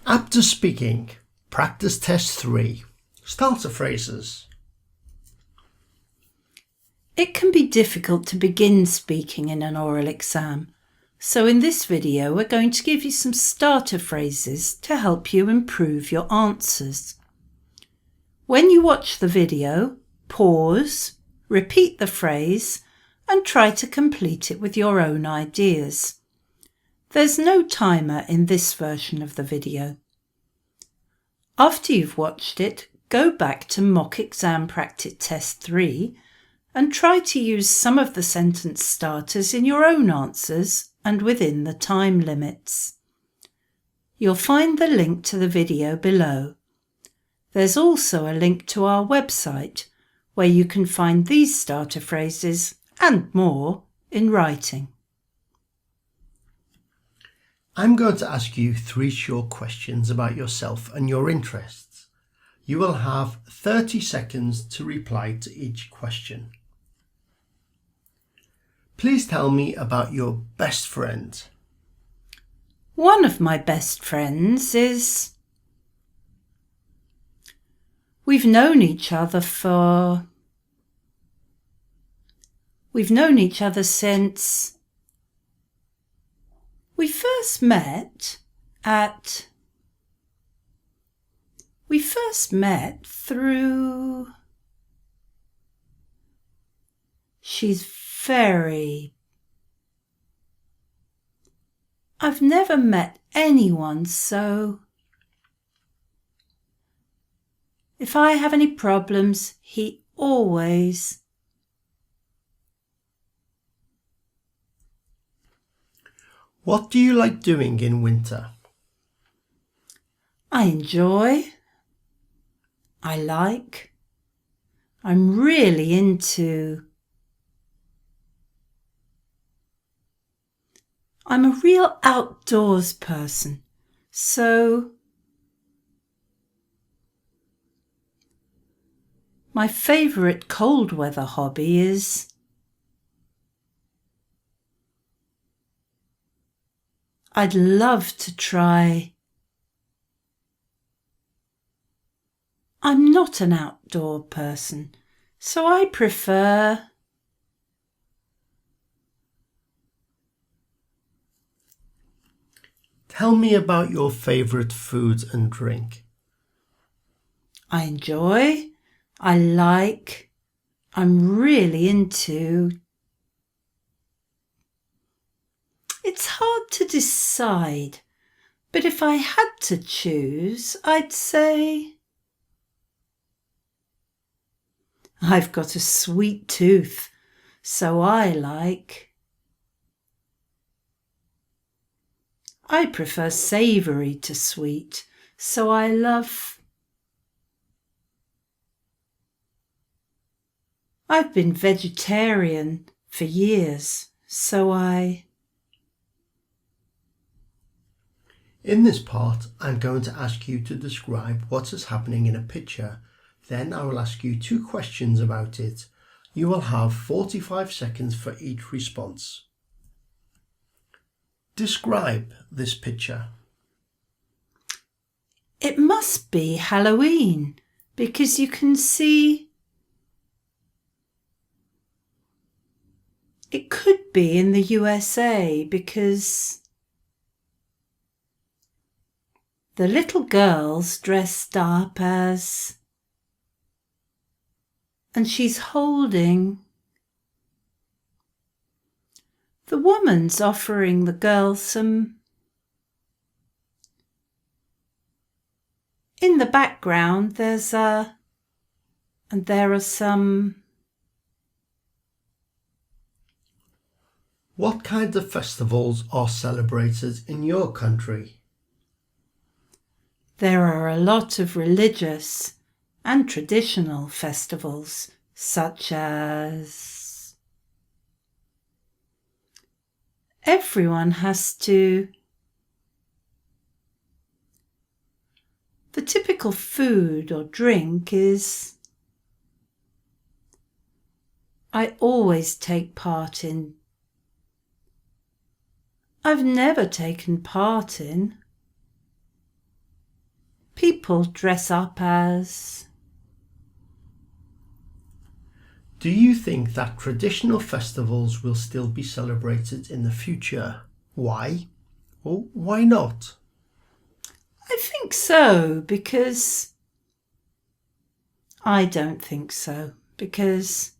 Aptis Speaking Practice Test 3 Starter Phrases. It can be difficult to begin speaking in an oral exam, so in this video we're going to give you some starter phrases to help you improve your answers. When you watch the video, pause, repeat the phrase and try to complete it with your own ideas. There's no timer in this version of the video. After you've watched it, go back to Mock Exam Practice Test 3 and try to use some of the sentence starters in your own answers and within the time limits. You'll find the link to the video below. There's also a link to our website where you can find these starter phrases and more in writing. I'm going to ask you 3 short questions about yourself and your interests. You will have 30 seconds to reply to each question. Please tell me about your best friend. One of my best friends is... We've known each other since we first met through... I've never met anyone, so if I have any problems, he always... What do you like doing in winter? I'm really into... I'm a real outdoors person, so my favourite cold weather hobby is I'd love to try... I'm not an outdoor person, so I prefer... Tell me about your favourite food and drink. I'm really into... It's hard to decide, but if I had to choose, I'd say... I've got a sweet tooth, so I prefer savoury to sweet, so I love... I've been vegetarian for years, so In this part, I'm going to ask you to describe what is happening in a picture. Then I will ask you 2 questions about it. You will have 45 seconds for each response. Describe this picture. It must be Halloween, because you can see... It could be in the USA, because the little girl's dressed up as... and she's holding... The woman's offering the girl some... In the background there are some... What kind of festivals are celebrated in your country? There are a lot of religious and traditional festivals, such as... Everyone has to... The typical food or drink is... I always take part in... I've never taken part in... people dress up as. Do you think that traditional festivals will still be celebrated in the future? Why? Or why not? I think so, because I don't think so, because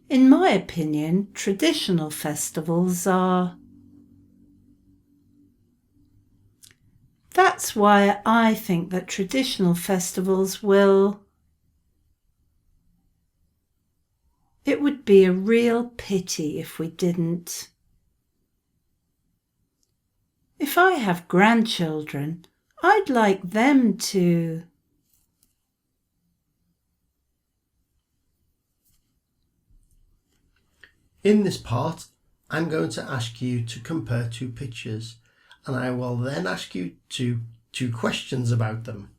in my opinion, traditional festivals are. That's why I think that traditional festivals will. It would be a real pity if we didn't. If I have grandchildren, I'd like them to. In this part, I'm going to ask you to compare two pictures, and I will then ask you two questions about them.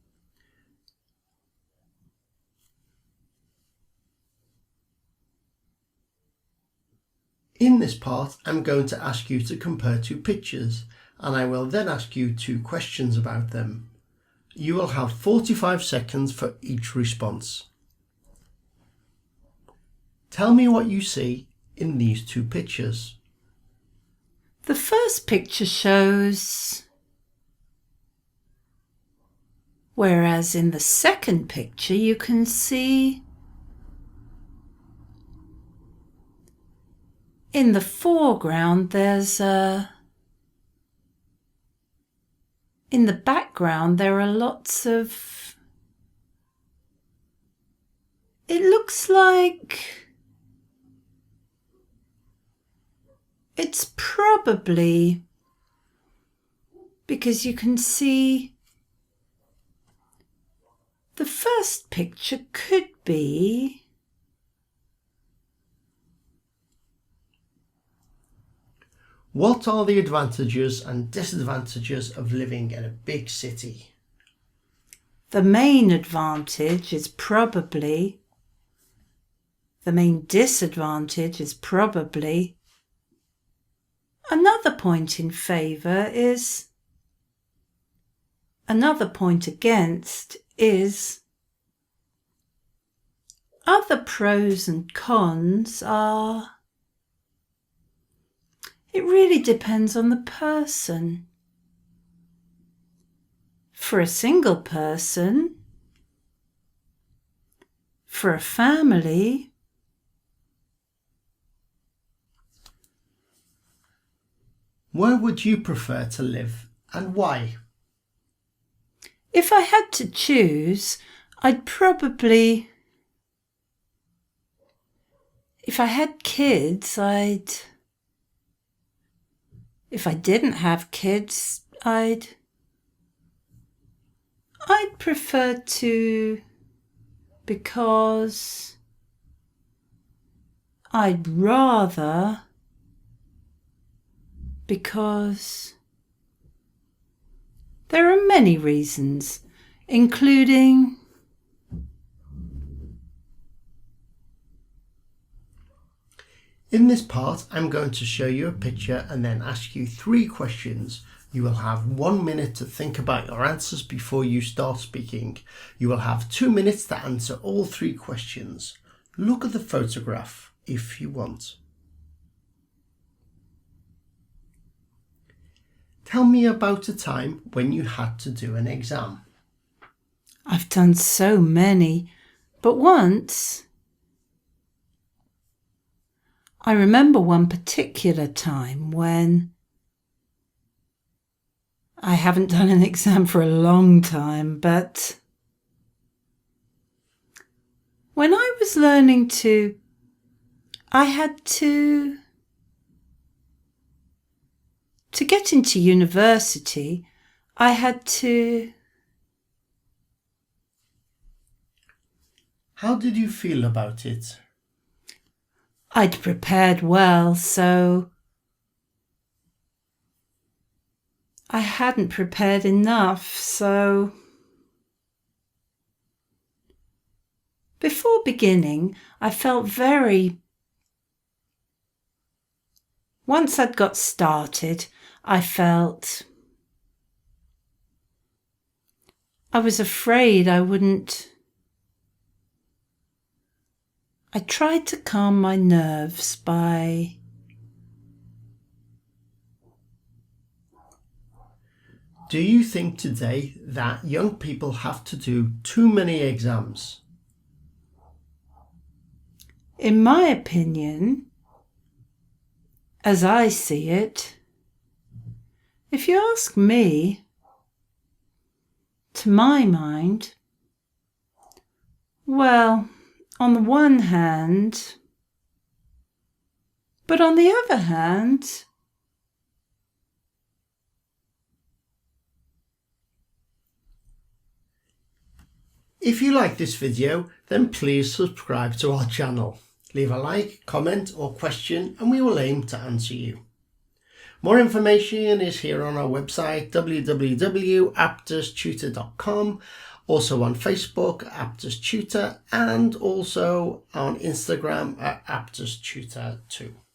In this part, I'm going to ask you to compare two pictures, and I will then ask you two questions about them. You will have 45 seconds for each response. Tell me what you see in these two pictures. The first picture shows, whereas in the second picture you can see in the foreground in the background there are lots of, it looks like it's probably because you can see the first picture could be What are the advantages and disadvantages of living in a big city? the main advantage is probably, the main disadvantage is probably, another point in favour is, another point against is, other pros and cons are, it really depends on the person. For a single person, for a family, where would you prefer to live and why? if I had to choose, I'd probably, if I had kids, if I didn't have kids, I'd prefer to, because I'd rather, because there are many reasons, including In this part, I'm going to show you a picture and then ask you 3 questions. You will have 1 minute to think about your answers before you start speaking. You will have 2 minutes to answer all 3 questions. Look at the photograph if you want. Tell me about a time when you had to do an exam. I've done so many, but once I remember one particular time when I haven't done an exam for a long time, but when I was learning I had to get into university, I had to. How did you feel about it? I'd prepared well, so I hadn't prepared enough, so before beginning, I felt once I'd got started, I felt I was afraid I wouldn't. I tried to calm my nerves by. Do you think today that young people have to do too many exams? In my opinion, as I see it, if you ask me, to my mind, well, on the one hand, but on the other hand, if you like this video, then please subscribe to our channel. Leave a like, comment or question and we will aim to answer you. More information is here on our website www.aptistutor.com, also on Facebook Aptis Tutor and also on Instagram at Aptis Tutor 2.